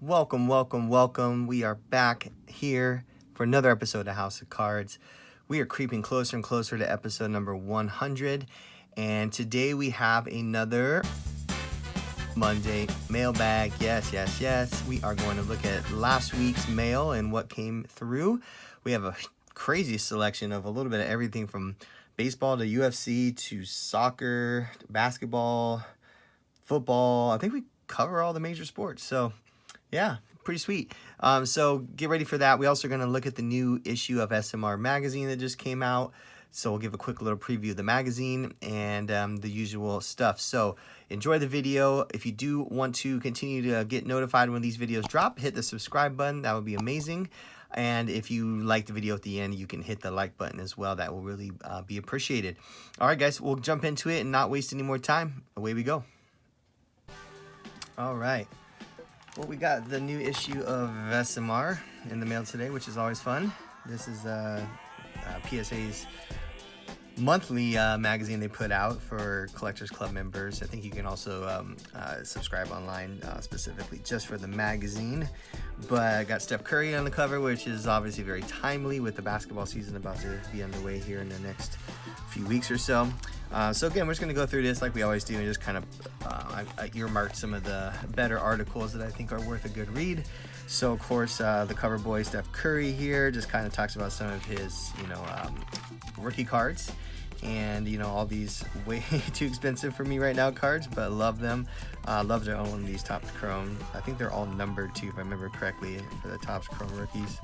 Welcome. We are back here for another episode of House of Cards. We are creeping closer and closer to episode number 100. And today we have another Monday mailbag. Yes. We are going to look at last week's mail and what came through. We have a crazy selection of a little bit of everything from baseball to UFC to soccer, to basketball, football. I think we cover all the major sports. So yeah, pretty sweet. So get ready for that. We also are going to look at the new issue of SMR Magazine that just came out. So we'll give a quick little preview of the magazine and the usual stuff. So enjoy the video. If you do want to continue to get notified when these videos drop, hit the subscribe button. That would be amazing. And if you like the video at the end, you can hit the like button as well. That will really be appreciated. All right, guys, we'll jump into it and not waste any more time. Away we go. All right. Well, we got the new issue of SMR in the mail today, which is always fun. This is PSA's monthly magazine they put out for Collectors Club members. I think you can also subscribe online specifically just for the magazine. But I got Steph Curry on the cover, which is obviously very timely with the basketball season about to be underway here in the next few weeks or so. So again, we're just going to go through this like we always do and just kind of I earmarked some of the better articles that I think are worth a good read. So of course, the cover boy Steph Curry here just kind of talks about some of his, rookie cards. And, all these way too expensive for me right now cards, but love them. Love to own these Topps Chrome. I think they're all numbered too, if I remember correctly, for the Topps Chrome rookies.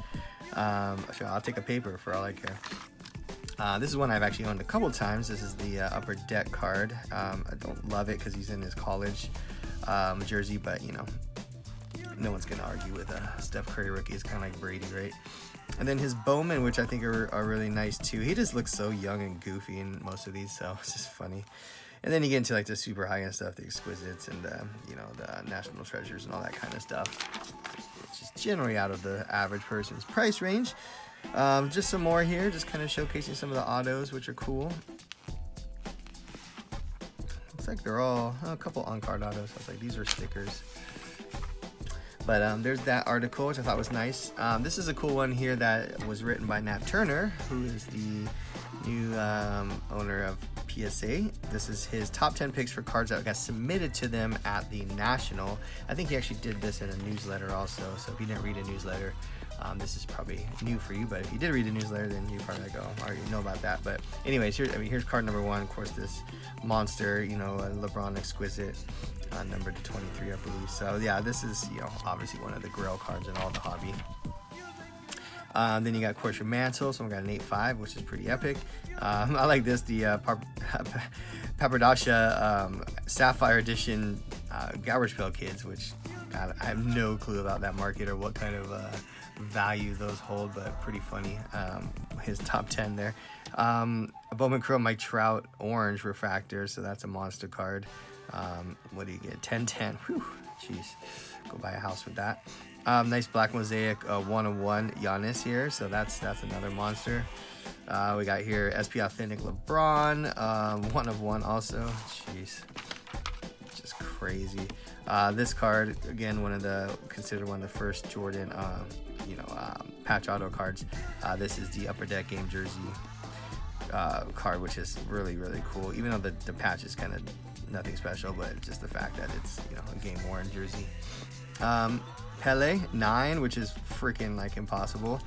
So I'll take a paper for all I care. This is one I've actually owned a couple times. This is the Upper Deck card. I don't love it because he's in his college jersey, but no one's gonna argue with a Steph Curry rookie. It's kind of like Brady, right? And then his Bowman, which I think are really nice too. He just looks so young and goofy in most of these, so it's just funny. And then you get into like the super high-end stuff, the Exquisites and the National Treasures and all that kind of stuff, which is generally out of the average person's price range. Just some more here, just kind of showcasing some of the autos, which are cool. Looks like they're all a couple on-card autos. I was like, these are stickers. But there's that article, which I thought was nice. This is a cool one here that was written by Nat Turner, who is the new owner of PSA. This is his top 10 picks for cards that got submitted to them at the National. I think he actually did this in a newsletter also, so if you didn't read a newsletter, this is probably new for you, but if you did read a newsletter, then you're probably like, oh, I already know about that. But anyways, here's card number one. Of course, this monster, LeBron Exquisite, numbered to 23, I believe. So yeah, this is, obviously one of the grail cards in all the hobby. Then you got, of course, your Mantle. Someone got an 8.5, which is pretty epic. I like this, the Papadasha Sapphire Edition Garbage Pail Kids, which God, I have no clue about that market or what kind of value those hold, but pretty funny. His top 10 there. A Bowman Chrome Mike Trout Orange Refractor, so that's a monster card. What do you get? 10-10. Whew, jeez. Go buy a house with that. Nice black mosaic 1-of-1 Giannis here, so that's another monster. We got here SP Authentic LeBron 1-of-1 also. Jeez, just crazy. This card, again, considered one of the first Jordan patch auto cards. This is the Upper Deck game jersey card, which is really, really cool, even though the patch is kind of nothing special, but just the fact that it's a game worn jersey. Pele 9, which is freaking like impossible.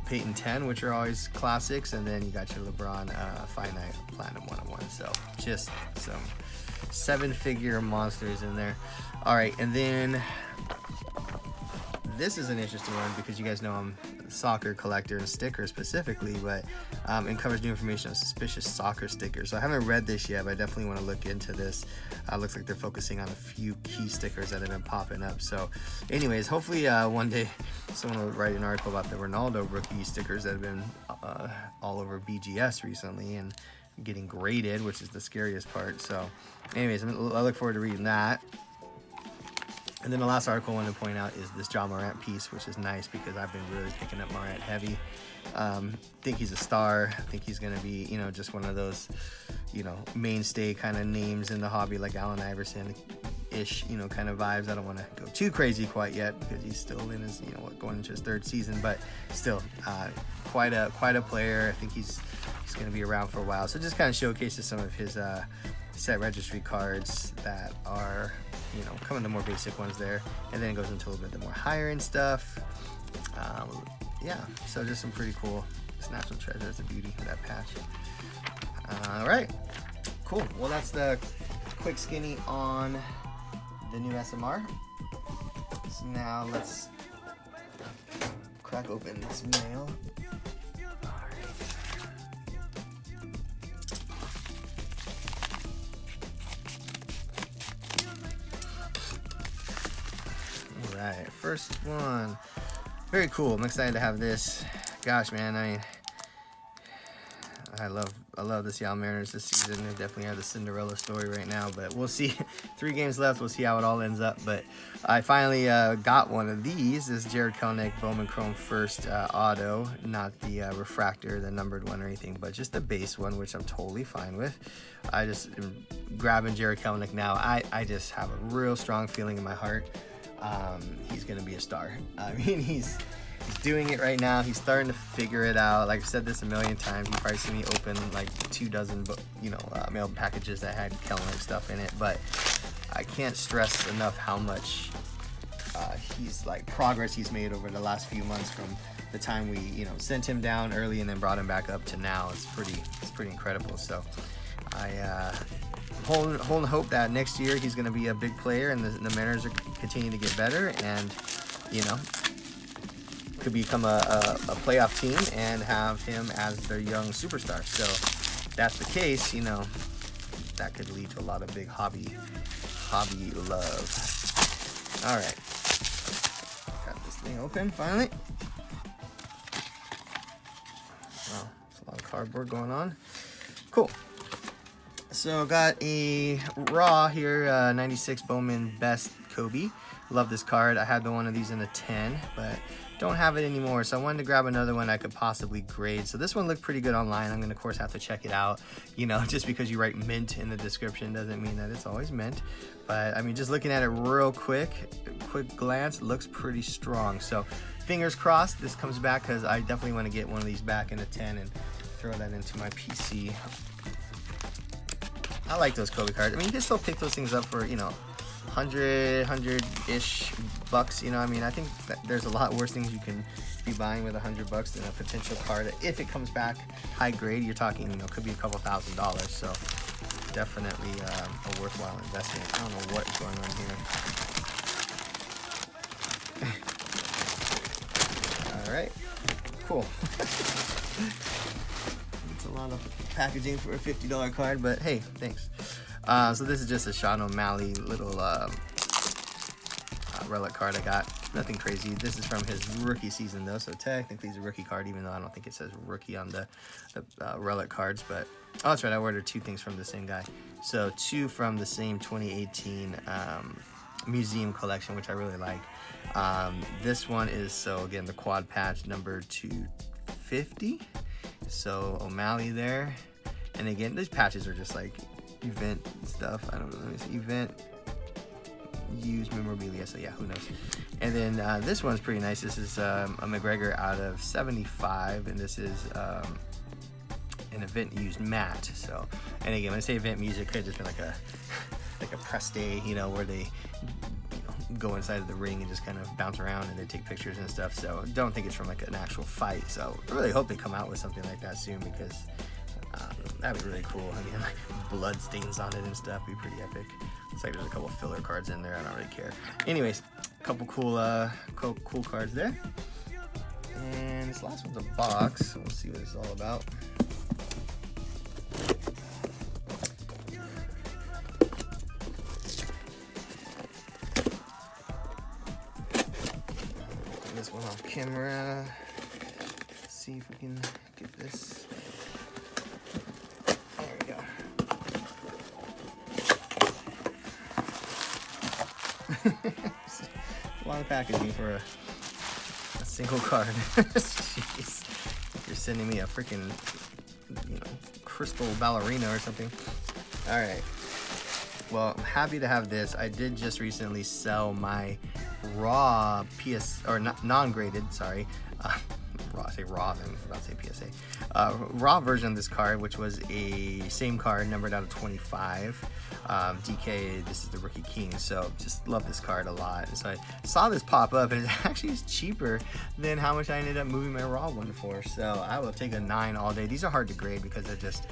Peyton 10, which are always classics, and then you got your LeBron Finite Platinum 1-of-1. So just some 7-figure monsters in there. All right, and then this is an interesting one because you guys know I'm a soccer collector and sticker specifically, but it covers new information on suspicious soccer stickers. So I haven't read this yet, but I definitely want to look into this. Looks like they're focusing on a few key stickers that have been popping up. So anyways, hopefully one day someone will write an article about the Ronaldo rookie stickers that have been all over BGS recently and getting graded, which is the scariest part. So anyways, I look forward to reading that. And then the last article I want to point out is this John Morant piece, which is nice because I've been really picking up Morant heavy. Think he's a star. I think he's going to be, just one of those, mainstay kind of names in the hobby like Allen Iverson ish, you know, kind of vibes. I don't want to go too crazy quite yet because he's still in his, you know, going into his 3rd season, but still quite a player. I think he's going to be around for a while. So just kind of showcases some of his set registry cards that are, you know, coming to more basic ones there, and then it goes into a little bit the more higher end stuff. Yeah, so just some pretty cool. This National Treasure is the beauty of that patch. All right, cool. Well, that's the quick skinny on the new SMR. So now let's crack open this mail. All right, first one. Very cool. I'm excited to have this. Gosh, man, I mean, I love the Seattle Mariners this season. They definitely have the Cinderella story right now, but we'll see. 3 games left. We'll see how it all ends up. But I finally got one of these. This Jared Kelenic Bowman Chrome first auto, not the refractor, the numbered one or anything, but just the base one, which I'm totally fine with. I just am grabbing Jared Kelenic now. I just have a real strong feeling in my heart. He's going to be a star. I mean, he's doing it right now. He's starting to figure it out. Like I've said this a million times. You probably see me open like 24, you know, mail packages that had Kelenic stuff in it. But I can't stress enough how much he's like progress he's made over the last few months from the time we, you know, sent him down early and then brought him back up to now. It's pretty incredible. So I holding hope that next year he's going to be a big player and the Mariners are continuing to get better and, you know, could become a playoff team and have him as their young superstar. So if that's the case, you know, that could lead to a lot of big hobby love. All right, got this thing open finally. Wow, there's a lot of cardboard going on. Cool. So got a raw here, 96 Bowman Best Kobe. Love this card. I had the one of these in a 10, but don't have it anymore. So I wanted to grab another one I could possibly grade. So this one looked pretty good online. I'm gonna, of course, have to check it out. You know, just because you write mint in the description doesn't mean that it's always mint. But I mean, just looking at it real quick glance, looks pretty strong. So fingers crossed this comes back because I definitely want to get one of these back in a 10 and throw that into my PC. I like those Kobe cards. I mean, you can still pick those things up for, you know, 100-ish bucks. You know, I mean, I think that there's a lot worse things you can be buying with $100 than a potential card. If it comes back high grade, you're talking, you know, could be a couple $1,000s. So definitely a worthwhile investment. I don't know what is going on here. All right, cool. It's a lot of packaging for a $50 card, but hey, thanks. So this is just a Sean O'Malley little relic card I got. Nothing crazy. This is from his rookie season though, so technically it's a rookie card, even though I don't think it says rookie on the relic cards. But oh, that's right, I ordered 2 things from the same guy. So 2 from the same 2018 museum collection, which I really like. This one is, so again, the quad patch number 250. So O'Malley there, and again, these patches are just like event stuff. I don't know. Let me see. Event used memorabilia. So yeah, who knows? And then this one's pretty nice. This is a McGregor out of 75, and this is an event used mat. So, and again, when I say event music, it could have just been like a press day, you know, where they go inside of the ring and just kind of bounce around and they take pictures and stuff. So don't think it's from like an actual fight. So I really hope they come out with something like that soon, because that'd be really cool. Again, like blood stains on it and stuff, be pretty epic. It's like there's a couple filler cards in there. I don't really care. Anyways, a couple cool cards there. And this last one's a box. So we'll see what it's all about. This one off camera. Let's see if we can get this. There we go. A lot of packaging for a single card. Jeez. You're sending me a freaking, you know, crystal ballerina or something. All right. Well, I'm happy to have this. I did just recently sell my raw non-graded, sorry. I say raw, then I'm about to say PSA. Raw version of this card, which was a same card numbered out of 25. DK, this is the Rookie King, so just love this card a lot. And so I saw this pop up, and it actually is cheaper than how much I ended up moving my raw one for. So I will take a 9 all day. These are hard to grade because they're just,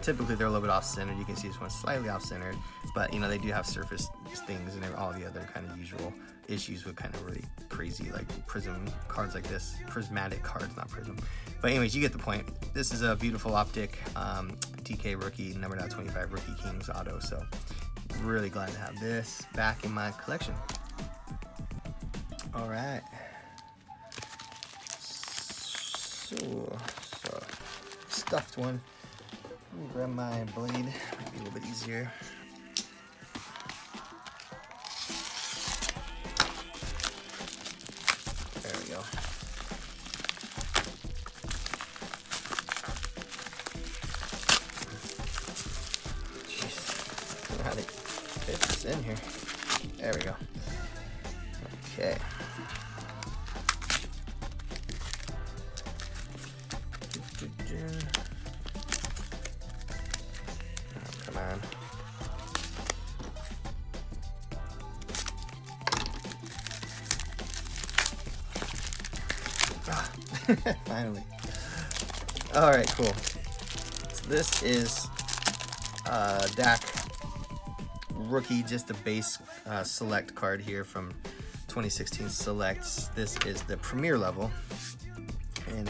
typically they're a little bit off-centered. You can see this one's slightly off-centered, but they do have surface things and all the other kind of usual issues with kind of really crazy like prism cards like this. Prismatic cards, not prism. But anyways, you get the point. This is a beautiful optic DK rookie, numbered out 25 Rookie Kings auto. So really glad to have this back in my collection. All right. So stuffed one. Let me grab my blade. Might be a little bit easier. There we go. Jeez, I don't know how to fit this in here. There we go. Okay. Oh, come on. Finally. All right, cool. So this is DAC rookie, just a base select card here from 2016 selects. This is the premier level, and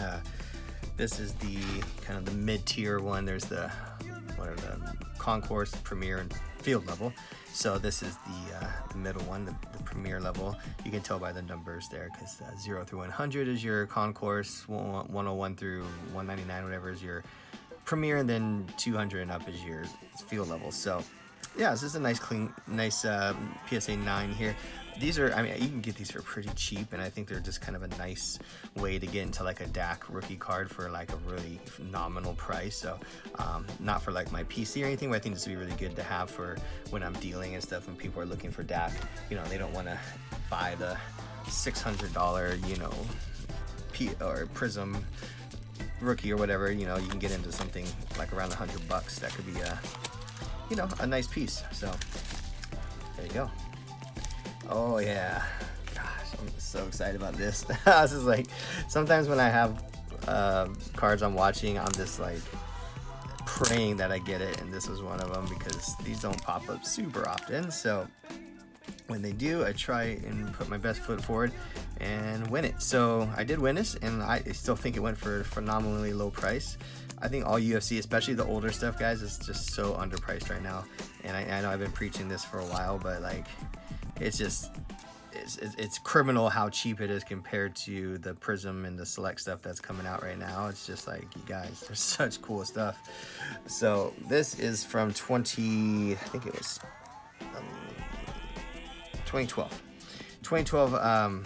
this is the kind of the mid-tier one. There's the concourse, premier, and field level. So this is the middle one, the premier level. You can tell by the numbers there, because 0 through 100 is your concourse, 101 through 199, whatever, is your premier, and then 200 and up is your field level. So yeah, this is a nice clean, nice PSA 9 here. These are, I mean, you can get these for pretty cheap, and I think they're just kind of a nice way to get into like a DAC rookie card for like a really nominal price. So not for like my PC or anything, but I think this would be really good to have for when I'm dealing and stuff, when people are looking for DAC. They don't want to buy the $600, or Prism rookie or whatever. You can get into something like around $100. That could be a nice piece. So there you go. Oh yeah, gosh, I'm so excited about this. This is like, sometimes when I have cards I'm watching, I'm just like praying that I get it, and this was one of them, because these don't pop up super often. So when they do, I try and put my best foot forward and win it. So I did win this, and I still think it went for a phenomenally low price. I think all UFC, especially the older stuff, guys, is just so underpriced right now. And I know I've been preaching this for a while, but like, it's criminal how cheap it is compared to the Prism and the Select stuff that's coming out right now. It's just like, you guys, there's such cool stuff. So this is from 2012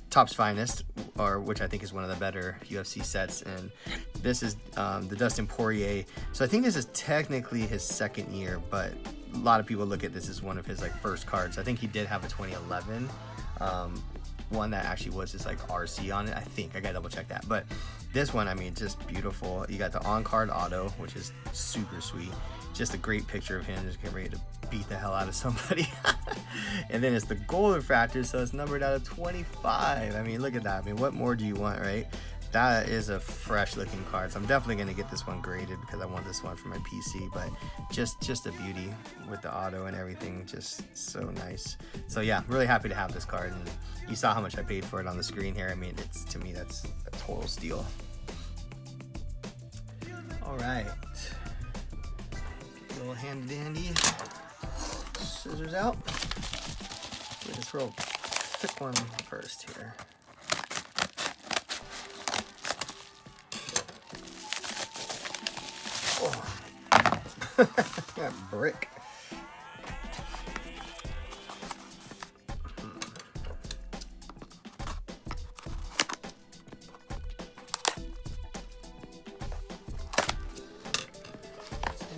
Topps Finest, which I think is one of the better UFC sets. And this is the Dustin Poirier. So I think this is technically his second year, but a lot of people look at this as one of his like first cards. I think he did have a 2011 one that actually was just like RC on it. I think I gotta double check that, but this one, I mean, just beautiful. You got the on-card auto, which is super sweet. Just a great picture of him just getting ready to beat the hell out of somebody. And then it's the gold refractor, so it's numbered out of 25. I mean, look at that. I mean, what more do you want, right? That is a fresh looking card. So I'm definitely going to get this one graded, because I want this one for my PC. But just a beauty with the auto and everything. Just so nice. So yeah, really happy to have this card. And you saw how much I paid for it on the screen here. I mean, to me, that's a total steal. All right. Get a little handy dandy scissors out. Get this real thick one first here. Oh. That brick.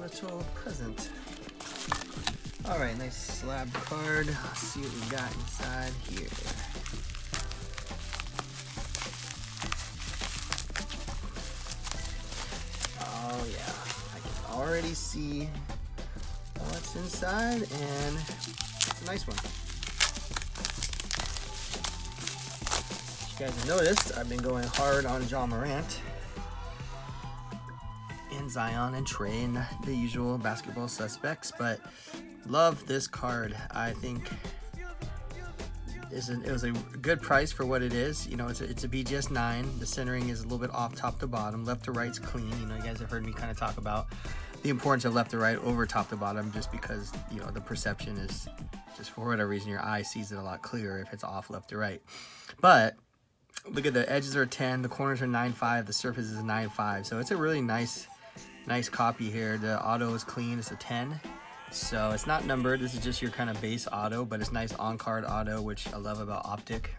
It's a little present. All right, nice slab card. Let's see what we got inside here. Oh yeah, I can already see what's inside, and it's a nice one. As you guys have noticed, I've been going hard on Ja Morant and Zion and Trey and the usual basketball suspects, but love this card. I think it was a good price for what it is. You know, it's a BGS 9. The centering is a little bit off top to bottom. Left to right's clean. You know, you guys have heard me kind of talk about the importance of left to right over top to bottom, just because, you know, the perception is just, for whatever reason, your eye sees it a lot clearer if it's off left to right. But look at the edges are 10, the corners are 9.5, the surface is 9.5. So it's a really nice copy here. The auto is clean. It's a 10. So it's not numbered. This is just your kind of base auto, but it's nice on-card auto, which I love about Optic.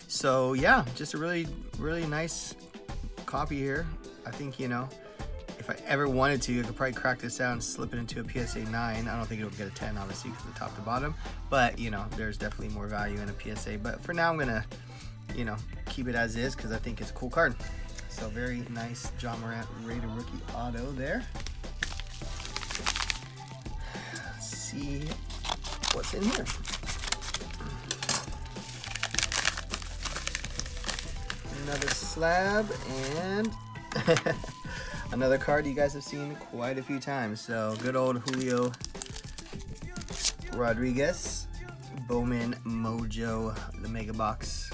So yeah, just a really, really nice copy here. I think, you know, if I ever wanted to, I could probably crack this out and slip it into a PSA 9. I don't think it'll get a 10, obviously, because of the top to bottom. But, you know, there's definitely more value in a PSA. But for now, I'm going to, you know, keep it as is because I think it's a cool card. So very nice Ja Morant rated rookie auto there. Let's see what's in here. Another slab and another card you guys have seen quite a few times. So good old Julio Rodriguez, Bowman Mojo, the Mega Box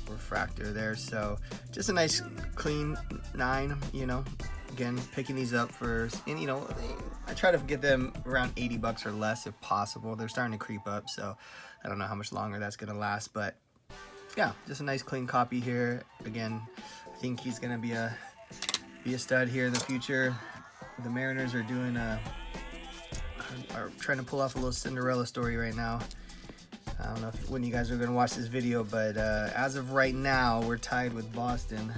refractor there. So just a nice clean 9, you know. Again, picking these up for, and you know, I try to get them around $80 or less if possible. They're starting to creep up, so I don't know how much longer that's gonna last, but yeah, just a nice clean copy here. Again, I think he's gonna be a stud here in the future. The Mariners are doing are trying to pull off a little Cinderella story right now. I don't know when you guys are gonna watch this video, but as of right now, we're tied with Boston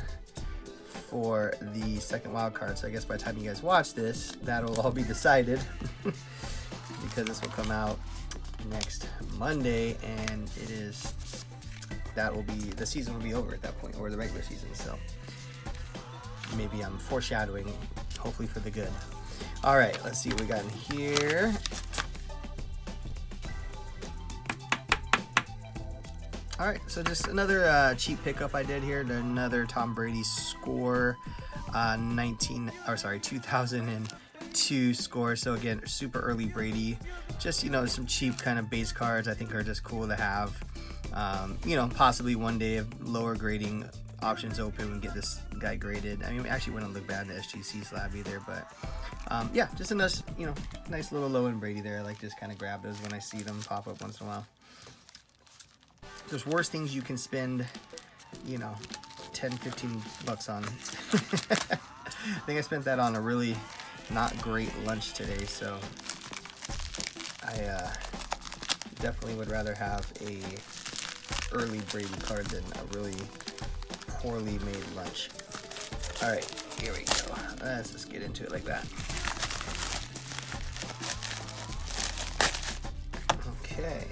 for the second wild card. So I guess by the time you guys watch this, that'll all be decided because this will come out next Monday, and the season will be over at that point, or the regular season. So maybe I'm foreshadowing, hopefully for the good. All right, let's see what we got in here. All right, so just another cheap pickup I did here. Another Tom Brady score, 2002 score. So again, super early Brady. Just, you know, some cheap kind of base cards I think are just cool to have. You know, possibly one day if lower grading options open, we get this guy graded. I mean, it actually wouldn't look bad in the SGC slab either, but yeah, just a nice, you know, nice little low end Brady there. I like just kind of grab those when I see them pop up once in a while. There's worse things you can spend, you know, 10, 15 bucks on. I think I spent that on a really not great lunch today, so I definitely would rather have a early Brady card than a really poorly made lunch. All right, here we go. Let's just get into it like that. Okay.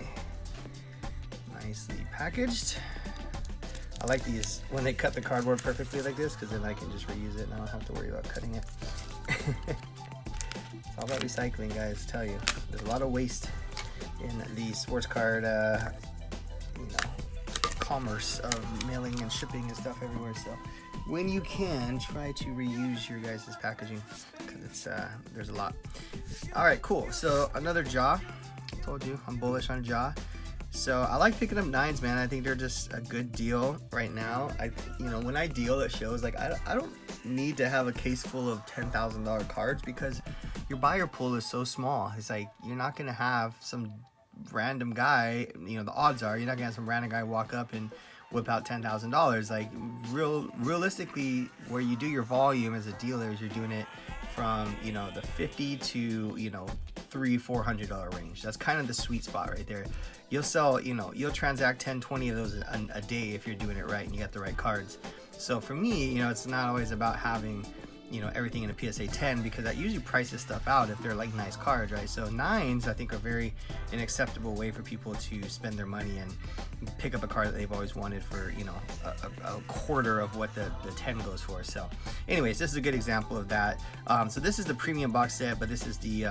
Nicely packaged. I like these when they cut the cardboard perfectly like this, because then I can just reuse it and I don't have to worry about cutting it. It's all about recycling, guys. I tell you, there's a lot of waste in the sports card, you know, commerce of mailing and shipping and stuff everywhere. So when you can, try to reuse your guys' packaging, because it's there's a lot. All right, cool. So another Ja. I told you I'm bullish on Ja. So I like picking up 9s, man. I think they're just a good deal right now. You know, when I deal at shows, like I don't need to have a case full of $10,000 cards, because your buyer pool is so small. It's like you're not gonna have some random guy. You know, the odds are you're not gonna have some random guy walk up and whip out $10,000. Like realistically, where you do your volume as a dealer is you're doing it from, you know, the $50 to, you know, $300-$400 range. That's kind of the sweet spot right there. You'll sell, you know, you'll transact 10-20 of those a day if you're doing it right and you got the right cards. So for me, you know, it's not always about having, you know, everything in a PSA 10, because that usually prices stuff out if they're like nice cards, right? So 9s I think are an acceptable way for people to spend their money and pick up a card that they've always wanted for, you know, a quarter of what the 10 goes for. So anyways, this is a good example of that. So this is the premium box set, but this is the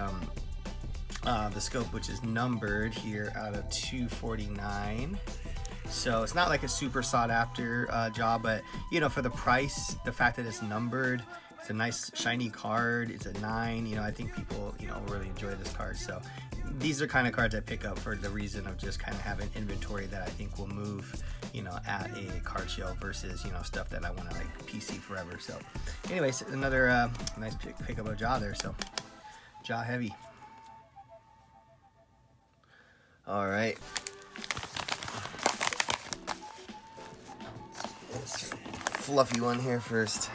scope, which is numbered here out of 249. So it's not like a super sought after job, but you know, for the price, the fact that it's numbered, it's a nice shiny card, it's a 9, you know, I think people, you know, really enjoy this card. So these are kind of cards I pick up for the reason of just kind of having inventory that I think will move, you know, at a card show versus, you know, stuff that I want to like PC forever. So anyways, another nice pick up a jaw there. So jaw heavy. All right. This fluffy one here first.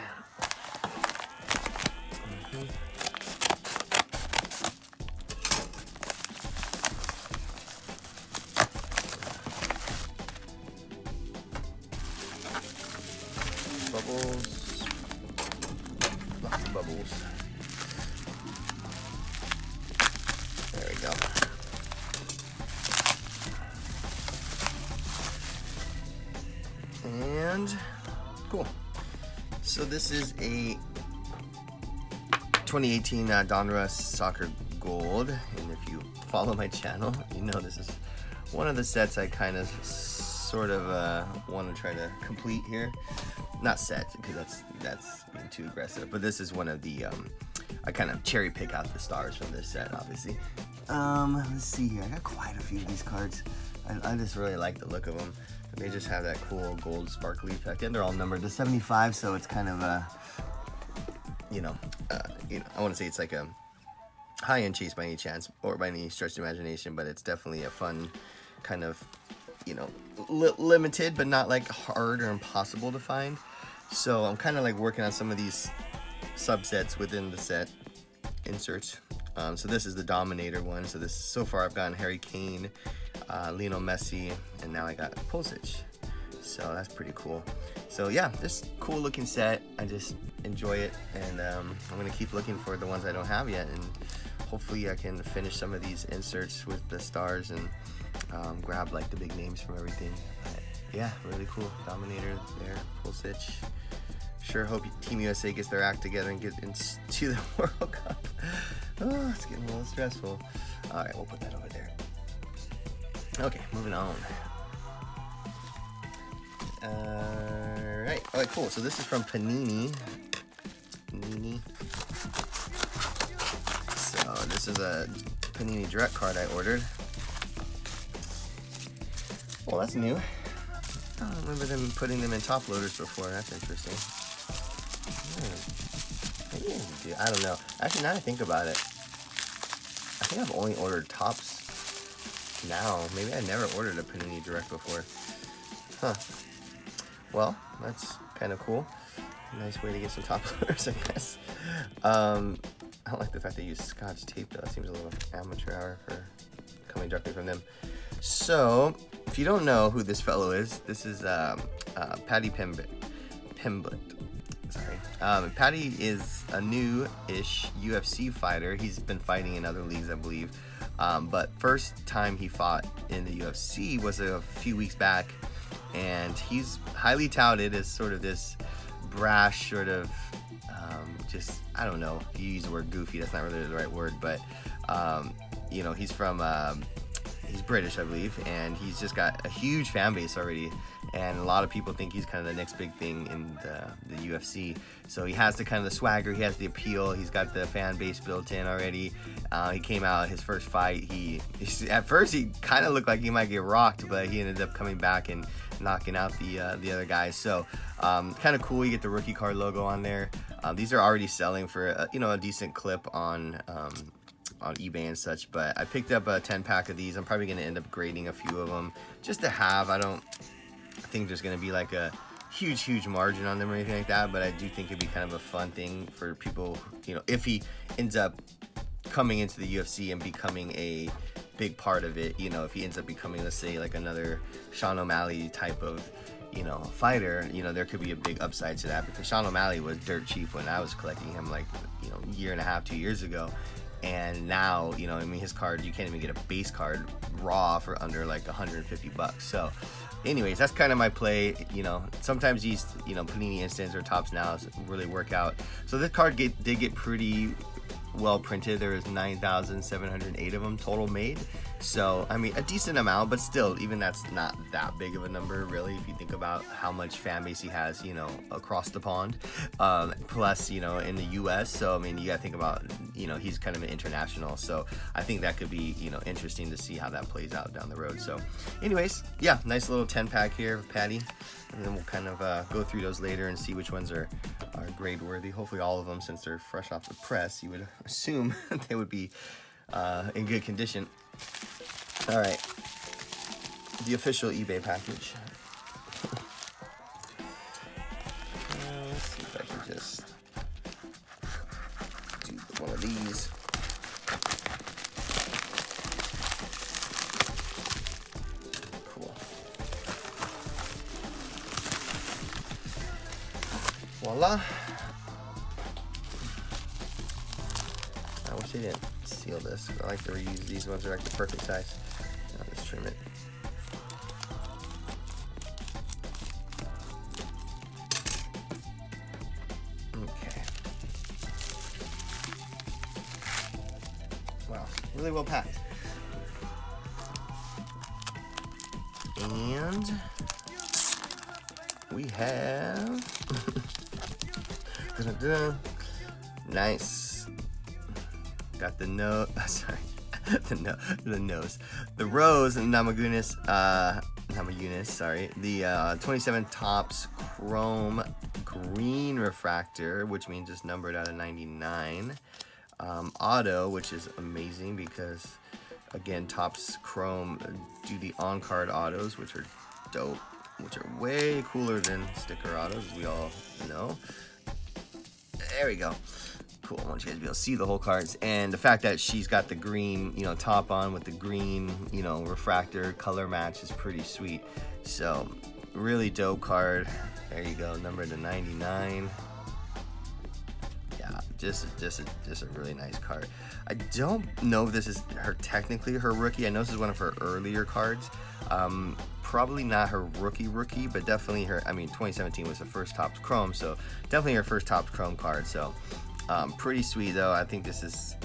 Bubbles. Lots of bubbles. There we go. And cool. So this is a 2018 Donruss Soccer Gold, and if you follow my channel, you know this is one of the sets I kind of sort of want to try to complete here. Not set, because that's being too aggressive, but this is one of the I kind of cherry pick out the stars from this set, obviously. Let's see here. I got quite a few of these cards. I just really like the look of them. They just have that cool gold sparkly effect, and they're all numbered to 75, so it's kind of you know, I want to say it's like a high-end chase by any chance or by any stretch of imagination, but it's definitely a fun kind of, you know, limited, but not like hard or impossible to find. So I'm kind of like working on some of these subsets within the set inserts. So this is the Dominator one. So this, so far I've gotten Harry Kane, Lionel Messi, and now I got Pulisic. So that's pretty cool. So yeah, this cool looking set. I just enjoy it, and I'm gonna keep looking for the ones I don't have yet, and hopefully I can finish some of these inserts with the stars and grab like the big names from everything. But yeah, really cool. Dominator there, Pulisic. Sure hope Team USA gets their act together and get into the World Cup. Oh, it's getting a little stressful. All right, we'll put that over there. Okay, moving on. All right, cool. So this is from Panini. So this is a Panini Direct card I ordered. Well, that's new. I don't remember them putting them in top loaders before. That's interesting. Maybe I don't know. Actually, now that I think about it, I think I've only ordered tops now. Maybe I never ordered a Panini Direct before. Huh. Well, that's kind of cool. Nice way to get some top loaders, I guess. I don't like the fact they use Scotch tape, though. It seems a little amateur hour for coming directly from them. So, if you don't know who this fellow is, this is Paddy Pimblett. Sorry. Paddy is a new-ish UFC fighter. He's been fighting in other leagues, I believe. But first time he fought in the UFC was a few weeks back. And he's highly touted as sort of this brash sort of, just, I don't know, you use the word goofy, that's not really the right word, but, you know, he's British, I believe, and he's just got a huge fan base already, and a lot of people think he's kind of the next big thing in the UFC. So he has the kind of the swagger, he has the appeal, he's got the fan base built in already. He came out his first fight, at first he kind of looked like he might get rocked, but he ended up coming back and knocking out the other guys. So kind of cool. You get the rookie card logo on there. These are already selling for a decent clip on eBay and such, but I picked up a 10-pack of these. I'm probably going to end up grading a few of them just to have. I think there's going to be like a huge margin on them or anything like that, but I do think it'd be kind of a fun thing for people, you know, if he ends up coming into the UFC and becoming a big part of it, you know, if he ends up becoming, let's say, like another Sean O'Malley type of, you know, fighter, you know, there could be a big upside to that, because Sean O'Malley was dirt cheap when I was collecting him, like, you know, a year and a half, 2 years ago. And now, you know, I mean, his card, you can't even get a base card raw for under like 150 bucks. So anyways, that's kind of my play. You know, sometimes these, you know, Panini Instants or Tops Now really work out. So this card did get pretty well printed. There was 9,708 of them total made. So, I mean, a decent amount, but still, even that's not that big of a number, really, if you think about how much fan base he has, you know, across the pond, plus, you know, in the U.S. So, I mean, you got to think about, you know, he's kind of an international. So, I think that could be, you know, interesting to see how that plays out down the road. So, anyways, yeah, nice little 10-pack here with Patty. And then we'll kind of go through those later and see which ones are grade worthy. Hopefully all of them, since they're fresh off the press, you would assume they would be in good condition. All right, the official eBay package. Let's see if I can just do one of these. Cool. Voila. I wish they didn't seal this. I like to reuse these ones. They're like the perfect size. I'll just trim it. Okay. Wow, really well packed. And we have nice. Got the nose. Sorry. the nose, the rose and Namajunas, sorry, the 27 Topps Chrome green refractor, which means it's numbered out of 99, auto, which is amazing because, again, Topps Chrome do the on-card autos, which are dope, which are way cooler than sticker autos, as we all know. There we go. Cool. I want you guys to be able to see the whole cards, and the fact that she's got the green, you know, top on with the green, you know, refractor color match is pretty sweet. So really dope card. There you go, numbered to 99. Yeah, just a really nice card. I don't know if this is technically her rookie. I know this is one of her earlier cards. Probably not her rookie, but definitely her. I mean, 2017 was her first Topps Chrome, so definitely her first Topps Chrome card. So. Pretty sweet though. I think this is,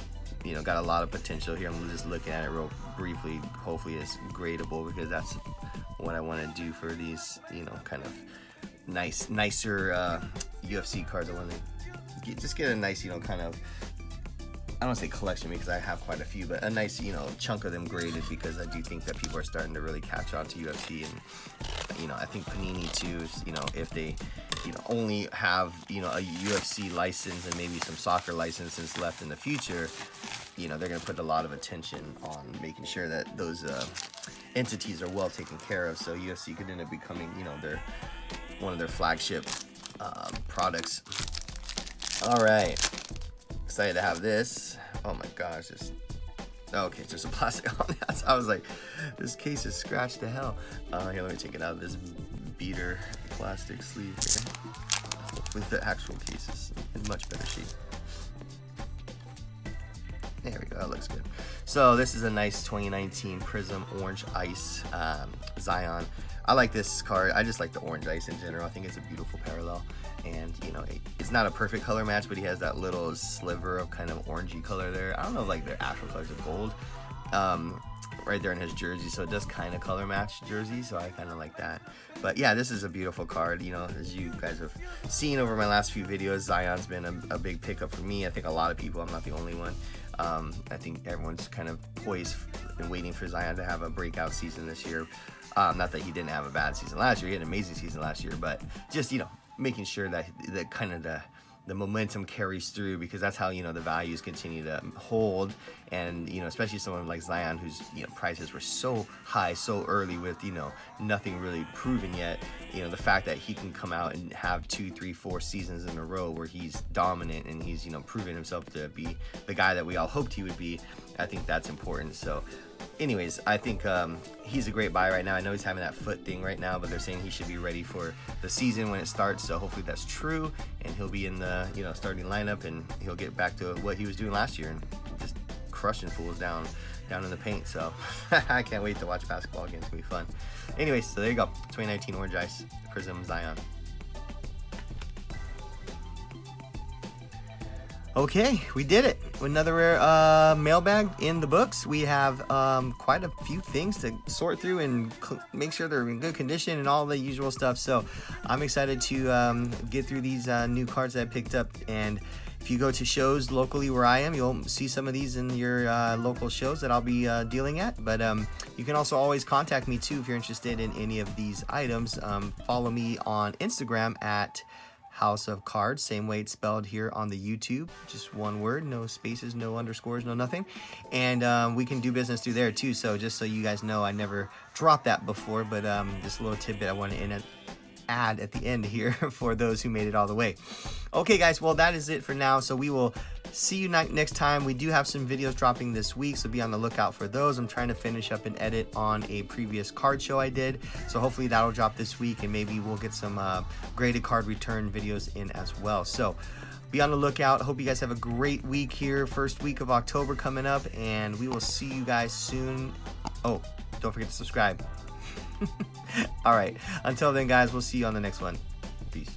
you know, got a lot of potential here. I'm just looking at it real briefly. Hopefully it's gradable, because that's what I want to do for these, you know, kind of nicer UFC cards. I want to just get a nice, you know, kind of, I don't want to say collection because I have quite a few, but a nice, you know, chunk of them graded, because I do think that people are starting to really catch on to UFC. And, you know, I think Panini too is, you know, if they, you know, only have, you know, a UFC license and maybe some soccer licenses left in the future, you know, they're going to put a lot of attention on making sure that those entities are well taken care of. So UFC could end up becoming, you know, one of their flagship products. All right. Excited to have this. Oh my gosh, okay, it's just a plastic on that. So I was like, this case is scratched to hell. Here, let me take it out of this beater plastic sleeve here. Hopefully the actual case is in much better shape. There we go, that looks good. So this is a nice 2019 Prism Orange Ice Zion. I like this card. I just like the orange ice in general. I think it's a beautiful parallel. And, you know, it's not a perfect color match, but he has that little sliver of kind of orangey color there. I don't know if, like, their actual colors are gold right there in his jersey, so it does kind of color match jersey, so I kind of like that. But, yeah, this is a beautiful card. You know, as you guys have seen over my last few videos, Zion's been a big pickup for me. I think a lot of people, I'm not the only one. I think everyone's kind of poised and waiting for Zion to have a breakout season this year. Not that he didn't have a bad season last year. He had an amazing season last year, but just, you know, making sure that the momentum carries through, because that's how, you know, the values continue to hold. And, you know, especially someone like Zion, whose, you know, prices were so high so early with, you know, nothing really proven yet. You know, the fact that he can come out and have 2, 3, 4 seasons in a row where he's dominant and he's, you know, proven himself to be the guy that we all hoped he would be, I think that's important. So anyways, I think he's a great buy right now. I know he's having that foot thing right now, but they're saying he should be ready for the season when it starts. So hopefully that's true, and he'll be in the starting lineup, and he'll get back to what he was doing last year and just crushing fools down in the paint. So I can't wait to watch basketball again. It's gonna be fun. Anyways, so there you go. 2019 Orange Ice Prism Zion. Okay, we did it. Another mailbag in the books. We have quite a few things to sort through and make sure they're in good condition and all the usual stuff. So I'm excited to get through these new cards that I picked up. And if you go to shows locally where I am, you'll see some of these in your local shows that I'll be dealing at. But you can also always contact me too if you're interested in any of these items. Follow me on Instagram at House of Cards, same way it's spelled here on the YouTube, just one word, no spaces, no underscores, no nothing. And we can do business through there too. So just so you guys know, I never dropped that before, but just a little tidbit I want to add at the end here for those who made it all the way. Okay guys, well that is it for now. So we will see you next time. We do have some videos dropping this week, so be on the lookout for those. I'm trying to finish up an edit on a previous card show I did, so hopefully that'll drop this week, and maybe we'll get some graded card return videos in as well. So be on the lookout. Hope you guys have a great week here. First week of October coming up, and we will see you guys soon. Oh, don't forget to subscribe. All right, until then guys, we'll see you on the next one. Peace.